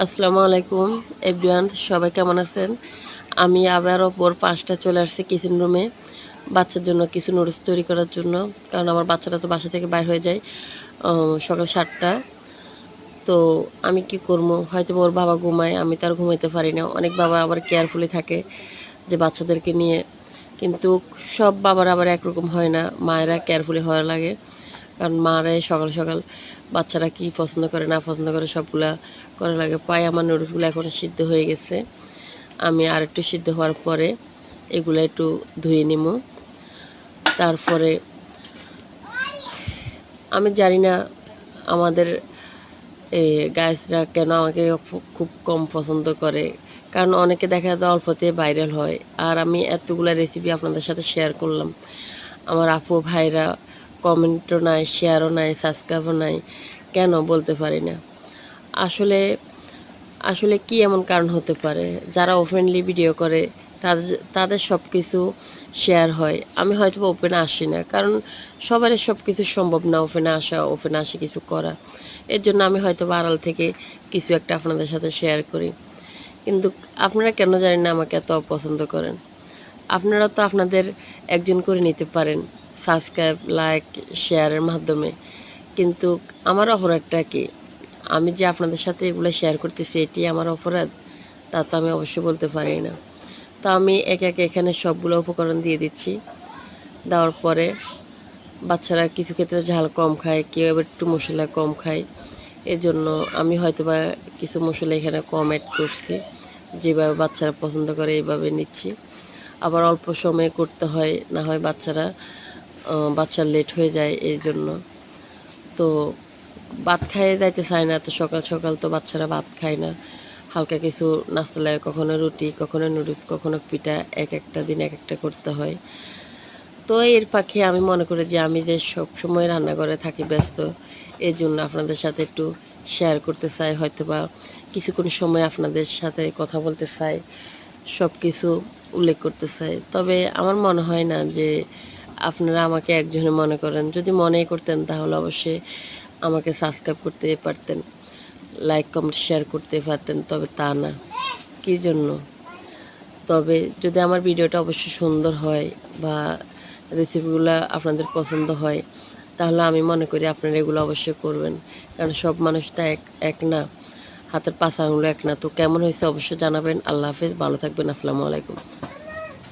আসসালামু আলাইকুম এভরিওয়ান, সবাই কেমন আছেন? আমি আবারও ভোর ৫টা চলে আসছি কিচেন রুমে বাচ্চার জন্য কিছু নুডলস তৈরি করার জন্য। কারণ আমার বাচ্চাটা তো বাসা থেকে বাইর হয়ে যায় সকাল ৭টা। তো আমি কি করবো, হয়তো ওর বাবা ঘুমায়, আমি তো আর ঘুমাইতে পারি না। অনেক বাবা আবার কেয়ারফুলি থাকে যে বাচ্চাদেরকে নিয়ে, কিন্তু সব বাবার আবার একরকম হয় না। মায়েরা কেয়ারফুলি হওয়া লাগে, কারণ মারাই সকাল সকাল বাচ্চারা কি পছন্দ করে না পছন্দ করে সবগুলা করা লাগে। প্রায় আমার নুডলসগুলো এখন সিদ্ধ হয়ে গেছে। আমি আর একটু সিদ্ধ হওয়ার পরে এগুলো একটু ধুয়ে নিব। তারপরে আমি জানি না আমাদের গাইসরা কেন আমাকে খুব কম পছন্দ করে, কারণ অনেকে দেখা যায় অল্পতে ভাইরাল হয়। আর আমি এতগুলো রেসিপি আপনাদের সাথে শেয়ার করলাম, আমার আপু ভাইরা কমেন্টও নাই, শেয়ারও নাই, সাবস্ক্রাইবও নাই, কেন বলতে পারি না। আসলে আসলে কি এমন কারণ হতে পারে? যারা ওপেনলি ভিডিও করে তাদের তাদের সব কিছু শেয়ার হয়। আমি হয়তো ওপেনে আসি না, কারণ সবারই সব কিছু সম্ভব না ওপেনে আসা, ওপেনে আসে কিছু করা। এর জন্য আমি হয়তো আড়াল থেকে কিছু একটা আপনাদের সাথে শেয়ার করি। কিন্তু আপনারা কেন জানেন না আমাকে এত অপছন্দ করেন? আপনারা তো আপনাদের একজন করে নিতে পারেন সাবস্ক্রাইব, লাইক, শেয়ারের মাধ্যমে। কিন্তু আমার অপরাধটা কি? আমি যে আপনাদের সাথে এগুলো শেয়ার করতেছি এটি আমার অপরাধ? তা তো আমি অবশ্যই বলতে পারি না। তো আমি একে একে এখানে সবগুলো উপকরণ দিয়ে দিচ্ছি। দেওয়ার পরে বাচ্চারা কিছু ক্ষেত্রে ঝাল কম খায়, কেউ আবার একটু মশলা কম খায়। এজন্য আমি হয়তোবা কিছু মশলা এখানে কম অ্যাড করছি। যেভাবে বাচ্চারা পছন্দ করে এইভাবে নিচ্ছি। আবার অল্প সময়ে করতে হয়, না হয় বাচ্চার লেট হয়ে যায় এই জন্য। তো ভাত খাইয়ে যাইতে চায় না, তো সকাল সকাল তো বাচ্চারা ভাত খায় না। হালকা কিছু নাস্তা লাগে, কখনো রুটি, কখনো নুডলস, কখনো পিঠা, এক একটা দিন এক একটা করতে হয়। তো এর পাখি আমি মনে করি যে আমি যে সবসময় রান্নাঘরে থাকি ব্যস্ত, এই জন্য আপনাদের সাথে একটু শেয়ার করতে চাই, হয়তো বা কিছুক্ষণ সময় আপনাদের সাথে কথা বলতে চাই, সব কিছু উল্লেখ করতে চাই। তবে আমার মনে হয় না যে আপনারা আমাকে একজনে মনে করেন। যদি মনেই করতেন তাহলে অবশ্যই আমাকে সাবস্ক্রাইব করতে পারতেন, লাইক কমেন্ট শেয়ার করতে পারতেন, তবে তা না। কী জন্য? তবে যদি আমার ভিডিওটা অবশ্যই সুন্দর হয় বা রেসিপিগুলো আপনাদের পছন্দ হয়, তাহলে আমি মনে করি আপনারা এগুলো অবশ্যই করবেন। কারণ সব মানুষ তো এক এক না, হাতের পাঁচ আঙুল এক না। তো কেমন হয়েছে অবশ্যই জানাবেন। আল্লাহ হাফেজ, ভালো থাকবেন। আসসালামু আলাইকুম।